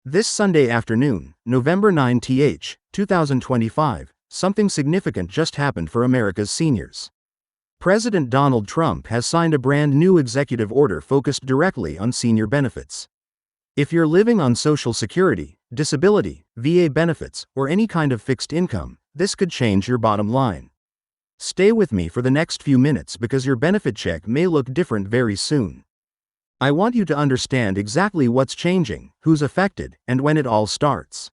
This Sunday afternoon, November 9th, 2025, something significant just happened for America's seniors. President Donald Trump has signed a brand new executive order focused directly on senior benefits. If you're living on Social Security, disability, VA benefits, or any kind of fixed income, this could change your bottom line. Stay with me for the next few minutes because your benefit check may look different very soon. I want you to understand exactly what's changing, who's affected, and when it all starts.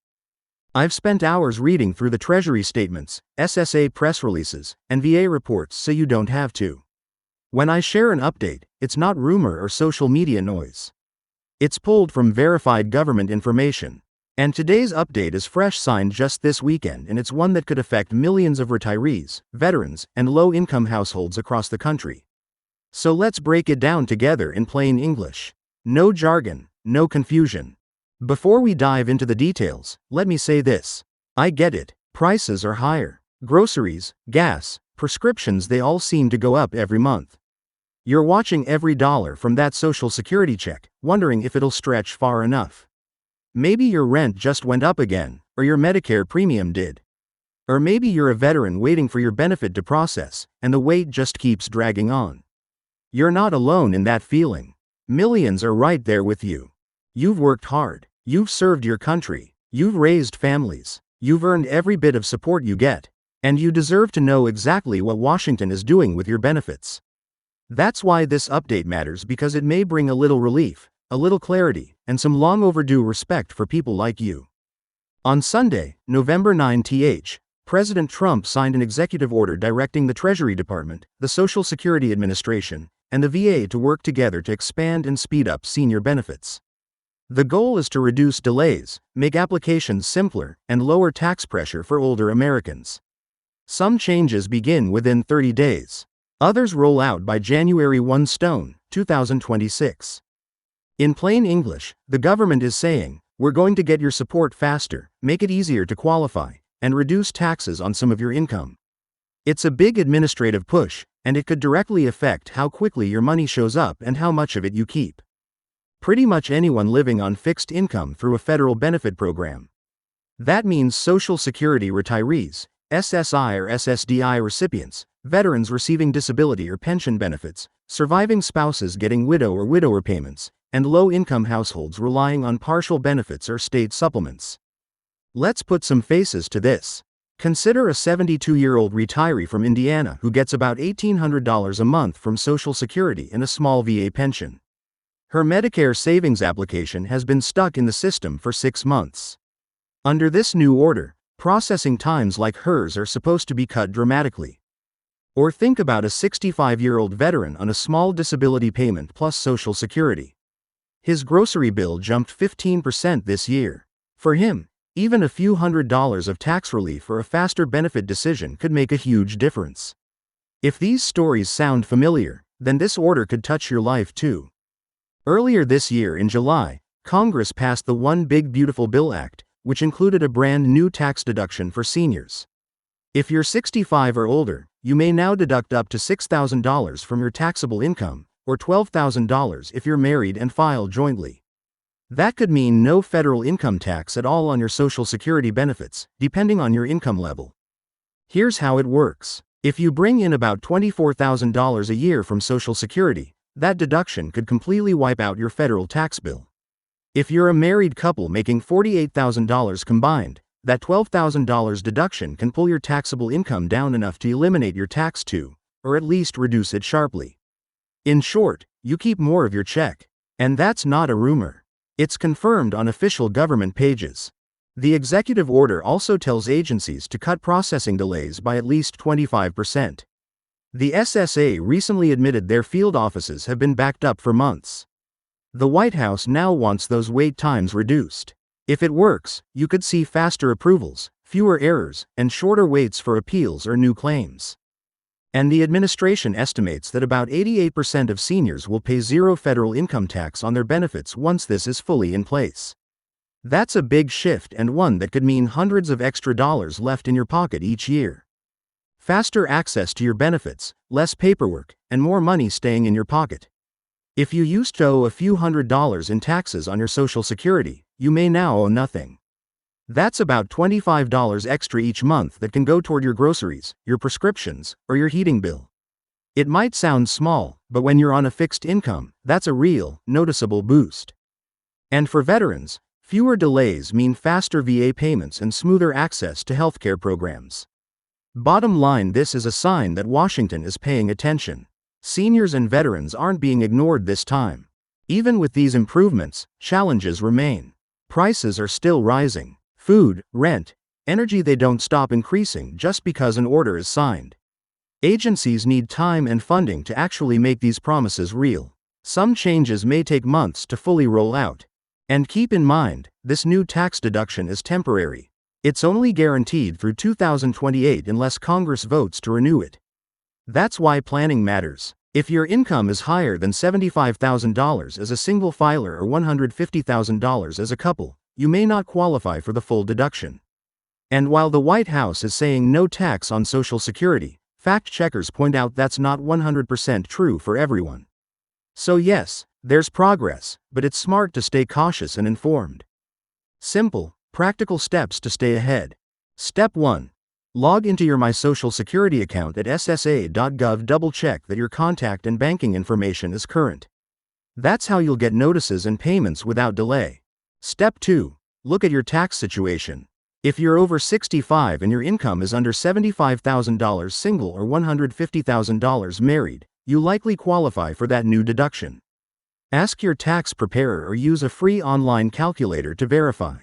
I've spent hours reading through the Treasury statements, SSA press releases, and VA reports so you don't have to. When I share an update, it's not rumor or social media noise. It's pulled from verified government information. And today's update is fresh, signed just this weekend, and it's one that could affect millions of retirees, veterans, and low-income households across the country. So let's break it down together in plain English. No jargon, no confusion. Before we dive into the details, let me say this. I get it, prices are higher. Groceries, gas, prescriptions, they all seem to go up every month. You're watching every dollar from that Social Security check, wondering if it'll stretch far enough. Maybe your rent just went up again, or your Medicare premium did. Or maybe you're a veteran waiting for your benefit to process, and the wait just keeps dragging on. You're not alone in that feeling. Millions are right there with you. You've worked hard, you've served your country, you've raised families, you've earned every bit of support you get, and you deserve to know exactly what Washington is doing with your benefits. That's why this update matters, because it may bring a little relief, a little clarity, and some long overdue respect for people like you. On Sunday, November 9th, President Trump signed an executive order directing the Treasury Department, the Social Security Administration, and the VA to work together to expand and speed up senior benefits. The goal is to reduce delays, make applications simpler, and lower tax pressure for older Americans. Some changes begin within 30 days. Others roll out by January 1, 2026. In plain English, the government is saying, we're going to get your support faster, make it easier to qualify, and reduce taxes on some of your income. It's a big administrative push, and it could directly affect how quickly your money shows up and how much of it you keep. Pretty much anyone living on fixed income through a federal benefit program. That means Social Security retirees, SSI or SSDI recipients, veterans receiving disability or pension benefits, surviving spouses getting widow or widower payments, and low-income households relying on partial benefits or state supplements. Let's put some faces to this. Consider a 72-year-old retiree from Indiana who gets about $1,800 a month from Social Security and a small VA pension. Her Medicare savings application has been stuck in the system for 6 months. Under this new order, processing times like hers are supposed to be cut dramatically. Or think about a 65-year-old veteran on a small disability payment plus Social Security. His grocery bill jumped 15% this year. For him, even a few $100s of tax relief or a faster benefit decision could make a huge difference. If these stories sound familiar, then this order could touch your life too. Earlier this year in July, Congress passed the One Big Beautiful Bill Act, which included a brand new tax deduction for seniors. If you're 65 or older, you may now deduct up to $6,000 from your taxable income, or $12,000 if you're married and file jointly. That could mean no federal income tax at all on your Social Security benefits, depending on your income level. Here's how it works. If you bring in about $24,000 a year from Social Security, that deduction could completely wipe out your federal tax bill. If you're a married couple making $48,000 combined, that $12,000 deduction can pull your taxable income down enough to eliminate your tax too, or at least reduce it sharply. In short, you keep more of your check. And that's not a rumor. It's confirmed on official government pages. The executive order also tells agencies to cut processing delays by at least 25%. The SSA recently admitted their field offices have been backed up for months. The White House now wants those wait times reduced. If it works, you could see faster approvals, fewer errors, and shorter waits for appeals or new claims. And the administration estimates that about 88% of seniors will pay zero federal income tax on their benefits once this is fully in place. That's a big shift, and one that could mean hundreds of extra dollars left in your pocket each year. Faster access to your benefits, less paperwork, and more money staying in your pocket. If you used to owe a few $100s in taxes on your Social Security, you may now owe nothing. That's about $25 extra each month that can go toward your groceries, your prescriptions, or your heating bill. It might sound small, but when you're on a fixed income, that's a real, noticeable boost. And for veterans, fewer delays mean faster VA payments and smoother access to healthcare programs. Bottom line, this is a sign that Washington is paying attention. Seniors and veterans aren't being ignored this time. Even with these improvements, challenges remain. Prices are still rising. Food, rent, energy, they don't stop increasing just because an order is signed. Agencies need time and funding to actually make these promises real. Some changes may take months to fully roll out. And keep in mind, this new tax deduction is temporary. It's only guaranteed through 2028 unless Congress votes to renew it. That's why planning matters. If your income is higher than $75,000 as a single filer or $150,000 as a couple, you may not qualify for the full deduction. And while the White House is saying no tax on Social Security, fact checkers point out that's not 100% true for everyone. So yes, there's progress, but it's smart to stay cautious and informed. Simple, practical steps to stay ahead. Step 1. Log into your My Social Security account at ssa.gov. Double-check that your contact and banking information is current. That's how you'll get notices and payments without delay. Step 2. Look at your tax situation. If you're over 65 and your income is under $75,000 single or $150,000 married, you likely qualify for that new deduction. Ask your tax preparer or use a free online calculator to verify.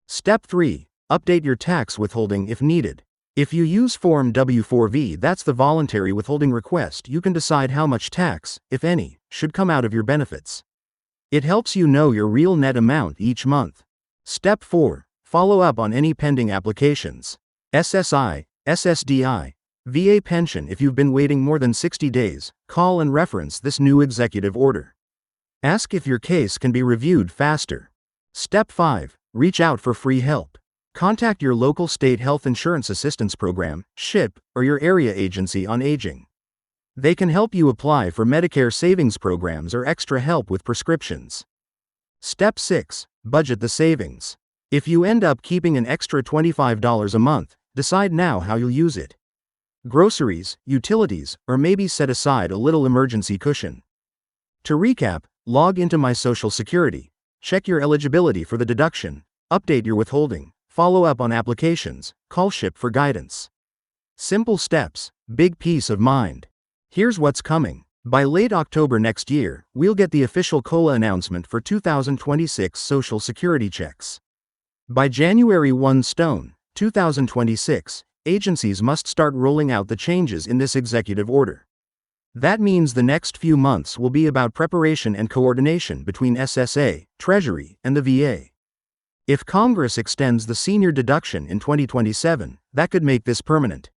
Step 3. Update your tax withholding if needed. If you use Form W-4V, that's the voluntary withholding request, you can decide how much tax, if any, should come out of your benefits. It helps you know your real net amount each month. Step 4. Follow up on any pending applications. SSI, SSDI, VA pension. If you've been waiting more than 60 days, call and reference this new executive order. Ask if your case can be reviewed faster. Step 5. Reach out for free help. Contact your local state health insurance assistance program, SHIP, or your area agency on aging. They can help you apply for Medicare savings programs or extra help with prescriptions. Step 6. Budget the savings. If you end up keeping an extra $25 a month, decide now how you'll use it. Groceries, utilities, or maybe set aside a little emergency cushion. To recap, log into My Social Security, check your eligibility for the deduction, update your withholding, follow up on applications, call SHIP for guidance. Simple steps, big peace of mind. Here's what's coming. By late October next year, we'll get the official COLA announcement for 2026 Social Security checks. By January 1 stone, 2026, agencies must start rolling out the changes in this executive order. That means the next few months will be about preparation and coordination between SSA, Treasury, and the VA. If Congress extends the senior deduction in 2027, that could make this permanent.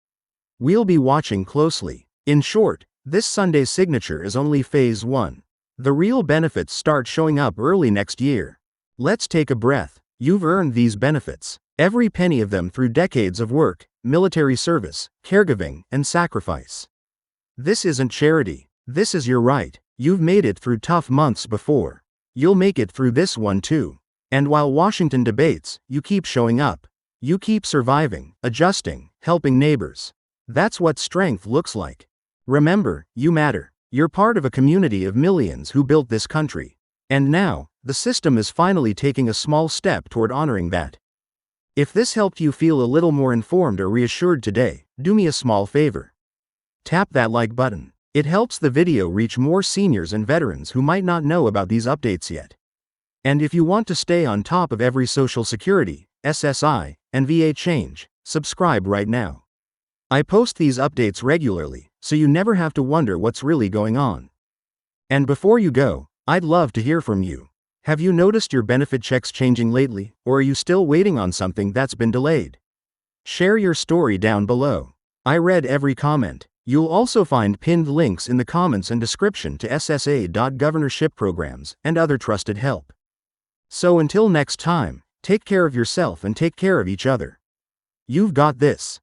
We'll be watching closely. In short, this Sunday's signature is only phase 1. The real benefits start showing up early next year. Let's take a breath. You've earned these benefits, every penny of them, through decades of work, military service, caregiving, and sacrifice. This isn't charity. This is your right. You've made it through tough months before. You'll make it through this one too. And while Washington debates, you keep showing up. You keep surviving, adjusting, helping neighbors. That's what strength looks like. Remember, you matter. You're part of a community of millions who built this country. And now, the system is finally taking a small step toward honoring that. If this helped you feel a little more informed or reassured today, do me a small favor. Tap that like button. It helps the video reach more seniors and veterans who might not know about these updates yet. And if you want to stay on top of every Social Security, SSI, and VA change, subscribe right now. I post these updates regularly, so you never have to wonder what's really going on. And before you go, I'd love to hear from you. Have you noticed your benefit checks changing lately, or are you still waiting on something that's been delayed? Share your story down below. I read every comment. You'll also find pinned links in the comments and description to SSA.governorship programs and other trusted help. So until next time, take care of yourself and take care of each other. You've got this.